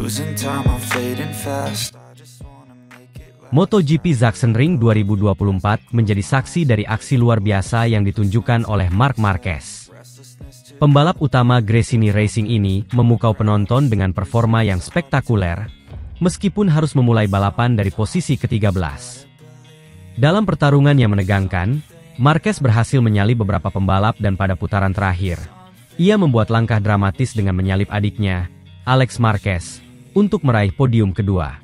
Losing time, I'm fading fast. MotoGP Sachsenring 2024 menjadi saksi dari aksi luar biasa yang ditunjukkan oleh Marc Marquez. Pembalap utama Gresini Racing ini memukau penonton dengan performa yang spektakuler, meskipun harus memulai balapan dari posisi ke-13. Dalam pertarungan yang menegangkan, Marquez berhasil menyalip beberapa pembalap dan pada putaran terakhir, ia membuat langkah dramatis dengan menyalip adiknya, Alex Marquez, untuk meraih podium kedua.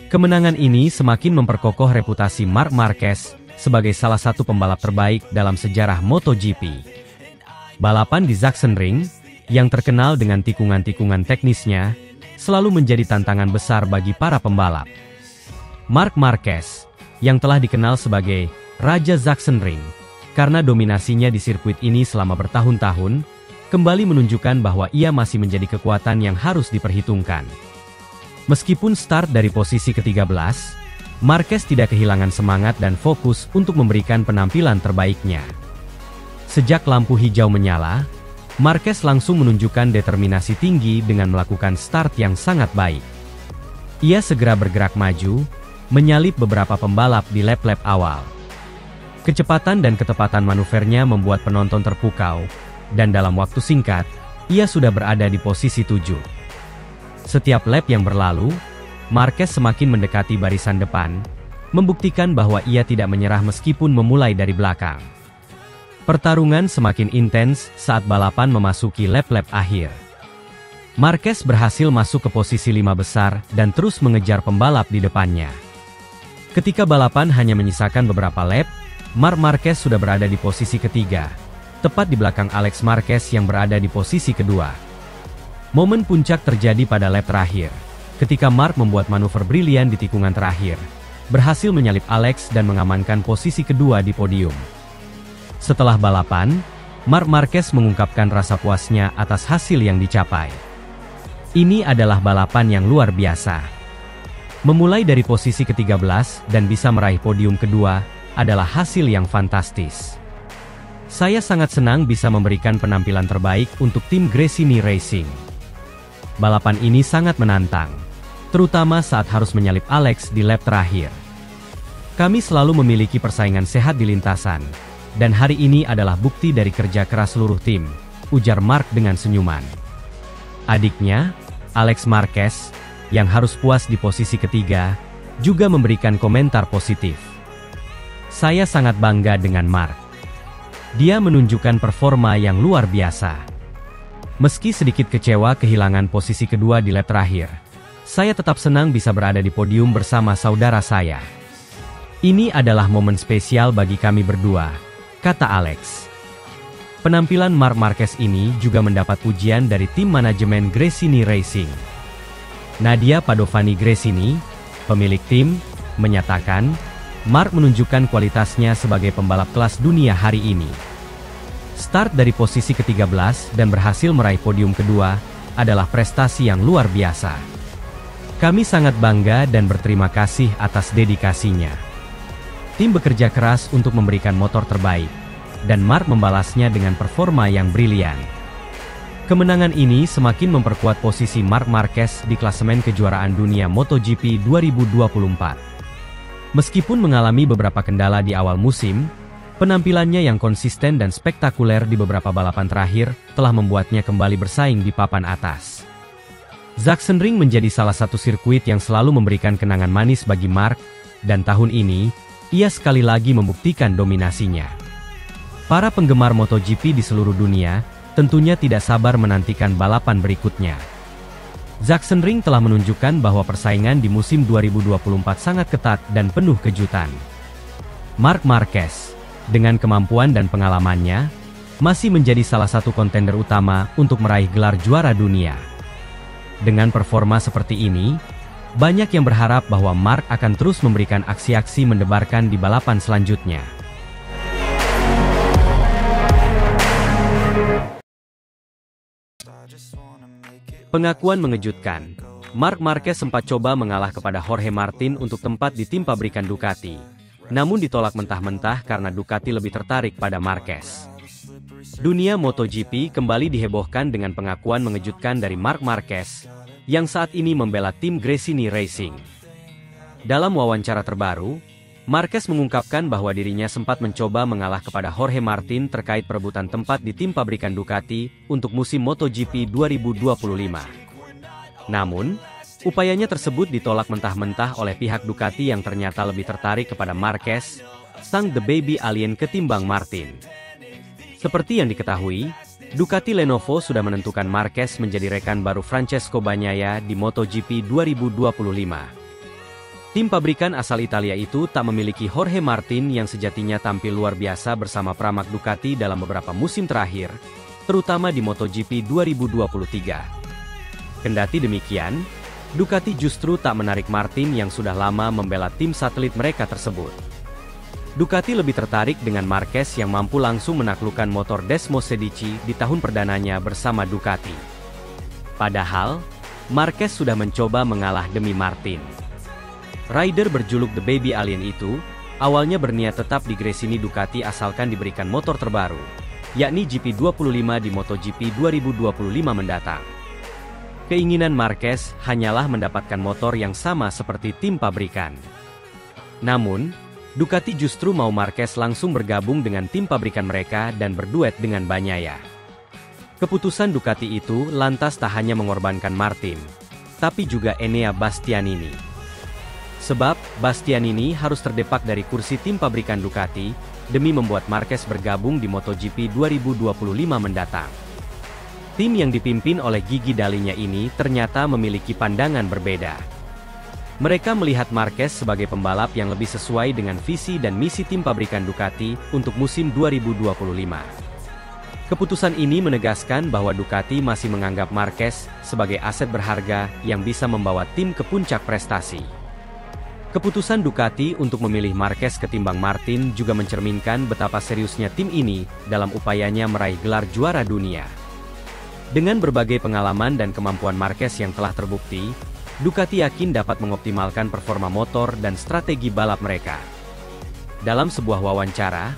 Kemenangan ini semakin memperkokoh reputasi Marc Marquez sebagai salah satu pembalap terbaik dalam sejarah MotoGP. Balapan di Sachsenring, yang terkenal dengan tikungan-tikungan teknisnya, selalu menjadi tantangan besar bagi para pembalap. Marc Marquez, yang telah dikenal sebagai Raja Sachsenring, karena dominasinya di sirkuit ini selama bertahun-tahun, kembali menunjukkan bahwa ia masih menjadi kekuatan yang harus diperhitungkan. Meskipun start dari posisi ke-13, Marquez tidak kehilangan semangat dan fokus untuk memberikan penampilan terbaiknya. Sejak lampu hijau menyala, Marquez langsung menunjukkan determinasi tinggi dengan melakukan start yang sangat baik. Ia segera bergerak maju, menyalip beberapa pembalap di lap-lap awal. Kecepatan dan ketepatan manuvernya membuat penonton terpukau, dan dalam waktu singkat, ia sudah berada di posisi 7. Setiap lap yang berlalu, Marquez semakin mendekati barisan depan, membuktikan bahwa ia tidak menyerah meskipun memulai dari belakang. Pertarungan semakin intens saat balapan memasuki lap-lap akhir. Marquez berhasil masuk ke posisi 5 besar dan terus mengejar pembalap di depannya. Ketika balapan hanya menyisakan beberapa lap, Marc Marquez sudah berada di posisi ketiga, tepat di belakang Alex Marquez yang berada di posisi kedua. Momen puncak terjadi pada lap terakhir, ketika Marc membuat manuver brilian di tikungan terakhir, berhasil menyalip Alex dan mengamankan posisi kedua di podium. Setelah balapan, Marc Marquez mengungkapkan rasa puasnya atas hasil yang dicapai. Ini adalah balapan yang luar biasa. Memulai dari posisi ke-13 dan bisa meraih podium kedua adalah hasil yang fantastis. Saya sangat senang bisa memberikan penampilan terbaik untuk tim Gresini Racing. Balapan ini sangat menantang, terutama saat harus menyalip Alex di lap terakhir. Kami selalu memiliki persaingan sehat di lintasan, dan hari ini adalah bukti dari kerja keras seluruh tim, ujar Marc dengan senyuman. Adiknya, Alex Marquez, yang harus puas di posisi ketiga, juga memberikan komentar positif. Saya sangat bangga dengan Marc. Dia menunjukkan performa yang luar biasa. Meski sedikit kecewa kehilangan posisi kedua di lap terakhir, saya tetap senang bisa berada di podium bersama saudara saya. Ini adalah momen spesial bagi kami berdua, kata Alex. Penampilan Marc Marquez ini juga mendapat pujian dari tim manajemen Gresini Racing. Nadia Padovani Gresini, pemilik tim, menyatakan, Marc menunjukkan kualitasnya sebagai pembalap kelas dunia hari ini. Start dari posisi ke-13 dan berhasil meraih podium kedua adalah prestasi yang luar biasa. Kami sangat bangga dan berterima kasih atas dedikasinya. Tim bekerja keras untuk memberikan motor terbaik, dan Marc membalasnya dengan performa yang brilian. Kemenangan ini semakin memperkuat posisi Marc Marquez di klasemen kejuaraan dunia MotoGP 2024. Meskipun mengalami beberapa kendala di awal musim, penampilannya yang konsisten dan spektakuler di beberapa balapan terakhir telah membuatnya kembali bersaing di papan atas. Sachsenring menjadi salah satu sirkuit yang selalu memberikan kenangan manis bagi Marc, dan tahun ini, ia sekali lagi membuktikan dominasinya. Para penggemar MotoGP di seluruh dunia tentunya tidak sabar menantikan balapan berikutnya. Sachsenring telah menunjukkan bahwa persaingan di musim 2024 sangat ketat dan penuh kejutan. Marc Marquez, dengan kemampuan dan pengalamannya, masih menjadi salah satu kontender utama untuk meraih gelar juara dunia. Dengan performa seperti ini, banyak yang berharap bahwa Marc akan terus memberikan aksi-aksi mendebarkan di balapan selanjutnya. Pengakuan mengejutkan. Marc Marquez sempat coba mengalah kepada Jorge Martin untuk tempat di tim pabrikan Ducati, namun ditolak mentah-mentah karena Ducati lebih tertarik pada Marquez. Dunia MotoGP kembali dihebohkan dengan pengakuan mengejutkan dari Marc Marquez, yang saat ini membela tim Gresini Racing. Dalam wawancara terbaru, Marquez mengungkapkan bahwa dirinya sempat mencoba mengalah kepada Jorge Martin terkait perebutan tempat di tim pabrikan Ducati untuk musim MotoGP 2025. Namun, upayanya tersebut ditolak mentah-mentah oleh pihak Ducati yang ternyata lebih tertarik kepada Marquez, sang The Baby Alien ketimbang Martin. Seperti yang diketahui, Ducati Lenovo sudah menentukan Marquez menjadi rekan baru Francesco Bagnaia di MotoGP 2025. Tim pabrikan asal Italia itu tak memiliki Jorge Martin yang sejatinya tampil luar biasa bersama pramak Ducati dalam beberapa musim terakhir, terutama di MotoGP 2023. Kendati demikian, Ducati justru tak menarik Martin yang sudah lama membela tim satelit mereka tersebut. Ducati lebih tertarik dengan Marquez yang mampu langsung menaklukkan motor Desmos Sedici di tahun perdananya bersama Ducati. Padahal, Marquez sudah mencoba mengalah demi Martin. Rider berjuluk The Baby Alien itu, awalnya berniat tetap di Gresini Ducati asalkan diberikan motor terbaru, yakni GP25 di MotoGP 2025 mendatang. Keinginan Marquez hanyalah mendapatkan motor yang sama seperti tim pabrikan. Namun, Ducati justru mau Marquez langsung bergabung dengan tim pabrikan mereka dan berduet dengan Bagnaia. Keputusan Ducati itu lantas tak hanya mengorbankan Martin, tapi juga Enea Bastianini. Sebab, Bastianini harus terdepak dari kursi tim pabrikan Ducati, demi membuat Marquez bergabung di MotoGP 2025 mendatang. Tim yang dipimpin oleh Gigi Dalinya ini ternyata memiliki pandangan berbeda. Mereka melihat Marquez sebagai pembalap yang lebih sesuai dengan visi dan misi tim pabrikan Ducati untuk musim 2025. Keputusan ini menegaskan bahwa Ducati masih menganggap Marquez sebagai aset berharga yang bisa membawa tim ke puncak prestasi. Keputusan Ducati untuk memilih Marquez ketimbang Martin juga mencerminkan betapa seriusnya tim ini dalam upayanya meraih gelar juara dunia. Dengan berbagai pengalaman dan kemampuan Marquez yang telah terbukti, Ducati yakin dapat mengoptimalkan performa motor dan strategi balap mereka. Dalam sebuah wawancara,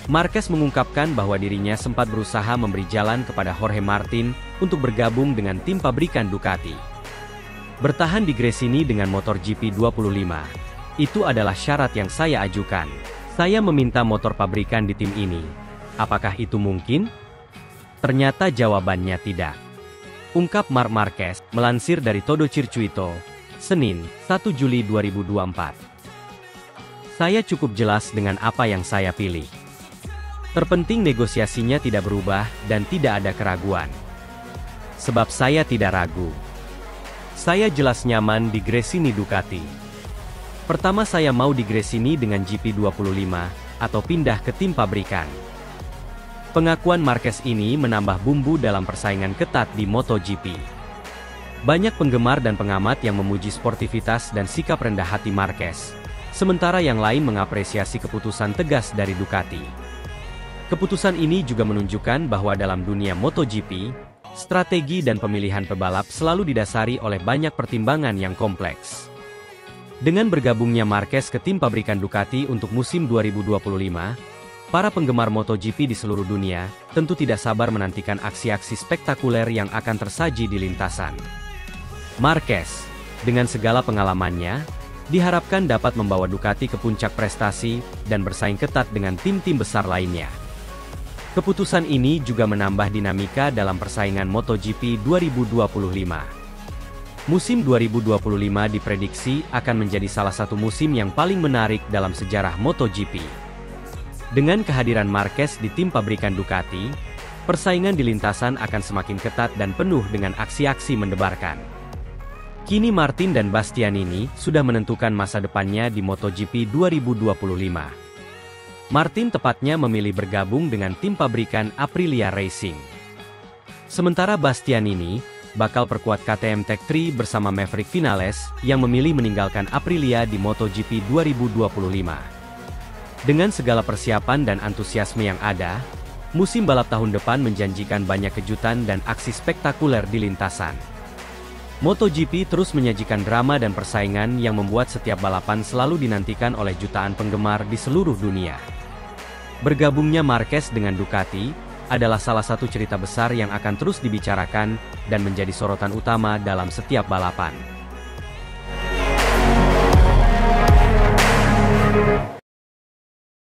Marquez mengungkapkan bahwa dirinya sempat berusaha memberi jalan kepada Jorge Martin untuk bergabung dengan tim pabrikan Ducati. Bertahan di Gresini dengan motor GP25. Itu adalah syarat yang saya ajukan. Saya meminta motor pabrikan di tim ini. Apakah itu mungkin? Ternyata jawabannya tidak. Ungkap Marc Marquez, melansir dari Todo Circuito, Senin, 1 Juli 2024. Saya cukup jelas dengan apa yang saya pilih. Terpenting negosiasinya tidak berubah dan tidak ada keraguan. Sebab saya tidak ragu. Saya jelas nyaman di Gresini Ducati. Pertama saya mau di Gresini dengan GP25, atau pindah ke tim pabrikan. Pengakuan Marquez ini menambah bumbu dalam persaingan ketat di MotoGP. Banyak penggemar dan pengamat yang memuji sportivitas dan sikap rendah hati Marquez, sementara yang lain mengapresiasi keputusan tegas dari Ducati. Keputusan ini juga menunjukkan bahwa dalam dunia MotoGP, strategi dan pemilihan pebalap selalu didasari oleh banyak pertimbangan yang kompleks. Dengan bergabungnya Marquez ke tim pabrikan Ducati untuk musim 2025, para penggemar MotoGP di seluruh dunia tentu tidak sabar menantikan aksi-aksi spektakuler yang akan tersaji di lintasan. Marquez, dengan segala pengalamannya, diharapkan dapat membawa Ducati ke puncak prestasi dan bersaing ketat dengan tim-tim besar lainnya. Keputusan ini juga menambah dinamika dalam persaingan MotoGP 2025. Musim 2025 diprediksi akan menjadi salah satu musim yang paling menarik dalam sejarah MotoGP. Dengan kehadiran Marquez di tim pabrikan Ducati, persaingan di lintasan akan semakin ketat dan penuh dengan aksi-aksi mendebarkan. Kini Martin dan Bastianini sudah menentukan masa depannya di MotoGP 2025. Martin tepatnya memilih bergabung dengan tim pabrikan Aprilia Racing. Sementara Bastianini bakal perkuat KTM Tech3 bersama Maverick Vinales yang memilih meninggalkan Aprilia di MotoGP 2025. Dengan segala persiapan dan antusiasme yang ada, musim balap tahun depan menjanjikan banyak kejutan dan aksi spektakuler di lintasan. MotoGP terus menyajikan drama dan persaingan yang membuat setiap balapan selalu dinantikan oleh jutaan penggemar di seluruh dunia. Bergabungnya Marquez dengan Ducati adalah salah satu cerita besar yang akan terus dibicarakan dan menjadi sorotan utama dalam setiap balapan.